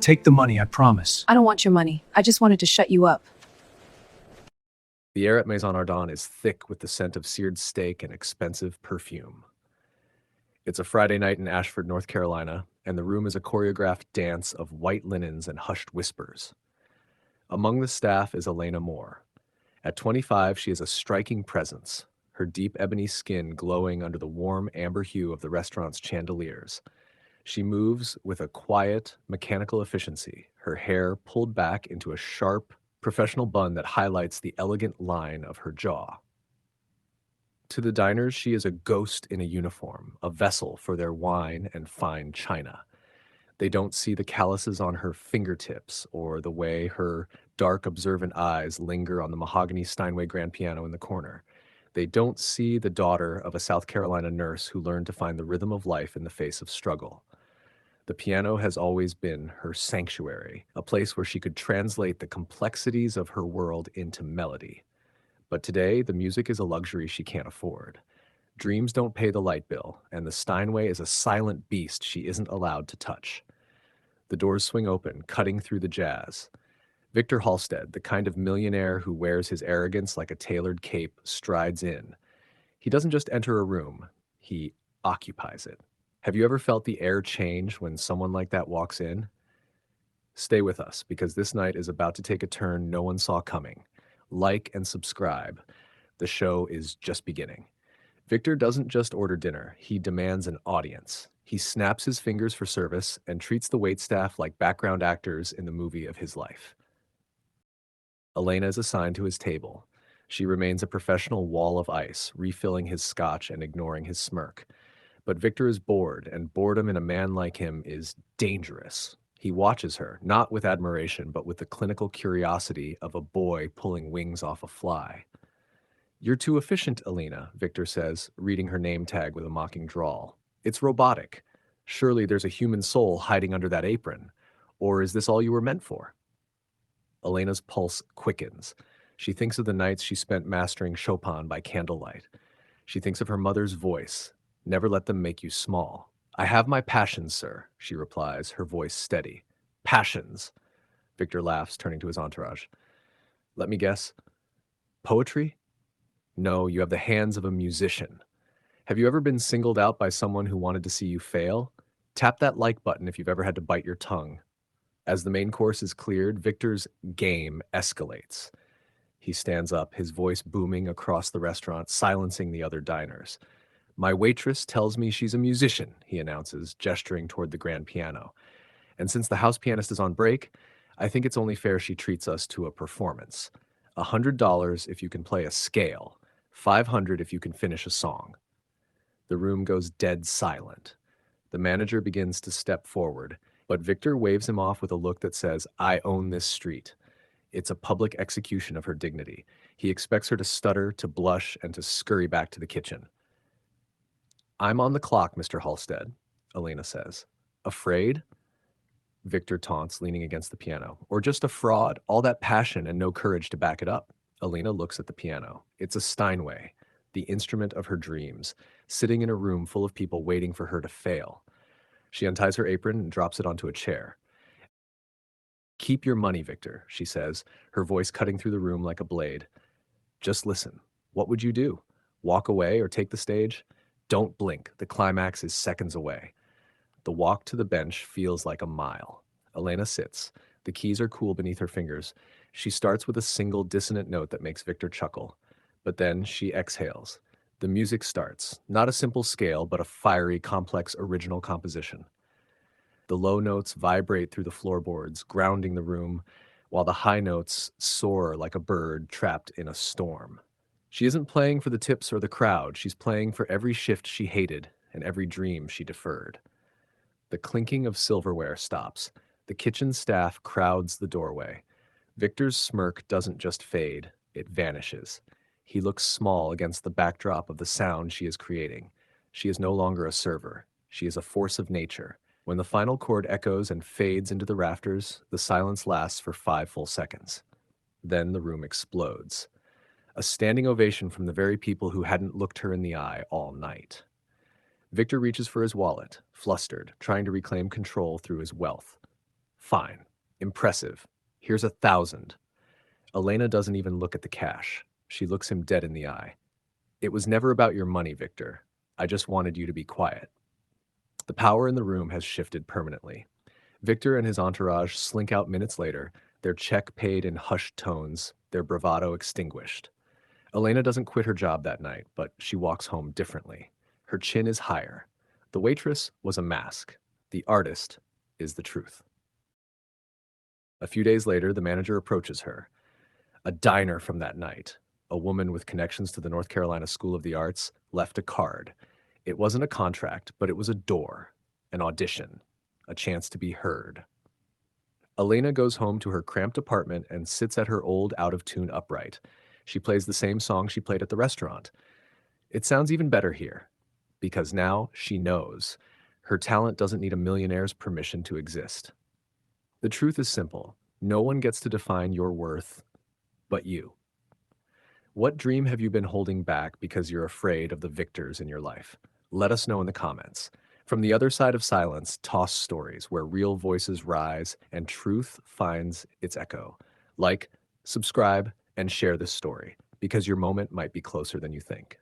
Take the money, I promise. I don't want your money. I just wanted to shut you up. The air at Maison Ardent is thick with the scent of seared steak and expensive perfume. It's a Friday night in Ashford, North Carolina, and the room is a choreographed dance of white linens and hushed whispers. Among the staff is Elena Moore. At 25, she is a striking presence, her deep ebony skin glowing under the warm amber hue of the restaurant's chandeliers. She moves with a quiet, mechanical efficiency, her hair pulled back into a sharp, professional bun that highlights the elegant line of her jaw. To the diners, she is a ghost in a uniform, a vessel for their wine and fine china. They don't see the calluses on her fingertips or the way her dark, observant eyes linger on the mahogany Steinway grand piano in the corner. They don't see the daughter of a South Carolina nurse who learned to find the rhythm of life in the face of struggle. The piano has always been her sanctuary, a place where she could translate the complexities of her world into melody. But today, the music is a luxury she can't afford. Dreams don't pay the light bill, and the Steinway is a silent beast she isn't allowed to touch. The doors swing open, cutting through the jazz. Victor Halstead, the kind of millionaire who wears his arrogance like a tailored cape, strides in. He doesn't just enter a room, he occupies it. Have you ever felt the air change when someone like that walks in? Stay with us, because this night is about to take a turn no one saw coming. Like and subscribe. The show is just beginning. Victor doesn't just order dinner, he demands an audience. He snaps his fingers for service and treats the waitstaff like background actors in the movie of his life. Elena is assigned to his table. She remains a professional wall of ice, refilling his scotch and ignoring his smirk. But Victor is bored, and boredom in a man like him is dangerous. He watches her, not with admiration, but with the clinical curiosity of a boy pulling wings off a fly. "You're too efficient, Elena," Victor says, reading her name tag with a mocking drawl. "It's robotic. Surely there's a human soul hiding under that apron. Or is this all you were meant for?" Elena's pulse quickens. She thinks of the nights she spent mastering Chopin by candlelight. She thinks of her mother's voice. "Never let them make you small." "I have my passions, sir," she replies, her voice steady. "Passions." Victor laughs, turning to his entourage. "Let me guess. Poetry?" "No, you have the hands of a musician." Have you ever been singled out by someone who wanted to see you fail? Tap that like button if you've ever had to bite your tongue. As the main course is cleared, Victor's game escalates. He stands up, his voice booming across the restaurant, silencing the other diners. "My waitress tells me she's a musician," he announces, gesturing toward the grand piano. "And since the house pianist is on break, I think it's only fair she treats us to a performance. $100 if you can play a scale, $500 if you can finish a song." The room goes dead silent. The manager begins to step forward, but Victor waves him off with a look that says, "I own this street." It's a public execution of her dignity. He expects her to stutter, to blush, and to scurry back to the kitchen. "I'm on the clock, Mr. Halstead," Elena says. "Afraid?" Victor taunts, leaning against the piano. "Or just a fraud, all that passion and no courage to back it up." Elena looks at the piano. It's a Steinway, the instrument of her dreams, sitting in a room full of people waiting for her to fail. She unties her apron and drops it onto a chair. "Keep your money, Victor," she says, her voice cutting through the room like a blade. "Just listen. What would you do? Walk away or take the stage? Don't blink. The climax is seconds away." The walk to the bench feels like a mile. Elena sits. The keys are cool beneath her fingers. She starts with a single dissonant note that makes Victor chuckle. But then she exhales. The music starts. Not a simple scale, but a fiery, complex, original composition. The low notes vibrate through the floorboards, grounding the room, while the high notes soar like a bird trapped in a storm. She isn't playing for the tips or the crowd. She's playing for every shift she hated and every dream she deferred. The clinking of silverware stops. The kitchen staff crowds the doorway. Victor's smirk doesn't just fade, it vanishes. He looks small against the backdrop of the sound she is creating. She is no longer a server. She is a force of nature. When the final chord echoes and fades into the rafters, the silence lasts for 5 full seconds. Then the room explodes. A standing ovation from the very people who hadn't looked her in the eye all night. Victor reaches for his wallet, flustered, trying to reclaim control through his wealth. Fine. Impressive. Here's 1,000. Elena doesn't even look at the cash. She looks him dead in the eye. It was never about your money, Victor. I just wanted you to be quiet. The power in the room has shifted permanently. Victor and his entourage slink out minutes later, their check paid in hushed tones, their bravado extinguished. Elena doesn't quit her job that night, but she walks home differently. Her chin is higher. The waitress was a mask. The artist is the truth. A few days later, the manager approaches her. A diner from that night, a woman with connections to the North Carolina School of the Arts, left a card. It wasn't a contract, but it was a door, an audition, a chance to be heard. Elena goes home to her cramped apartment and sits at her old, out-of-tune upright. She plays the same song she played at the restaurant. It sounds even better here, because now she knows. Her talent doesn't need a millionaire's permission to exist. The truth is simple. No one gets to define your worth but you. What dream have you been holding back because you're afraid of the victors in your life? Let us know in the comments. From the other side of silence, toss stories where real voices rise and truth finds its echo. Like, subscribe, and share this story, because your moment might be closer than you think.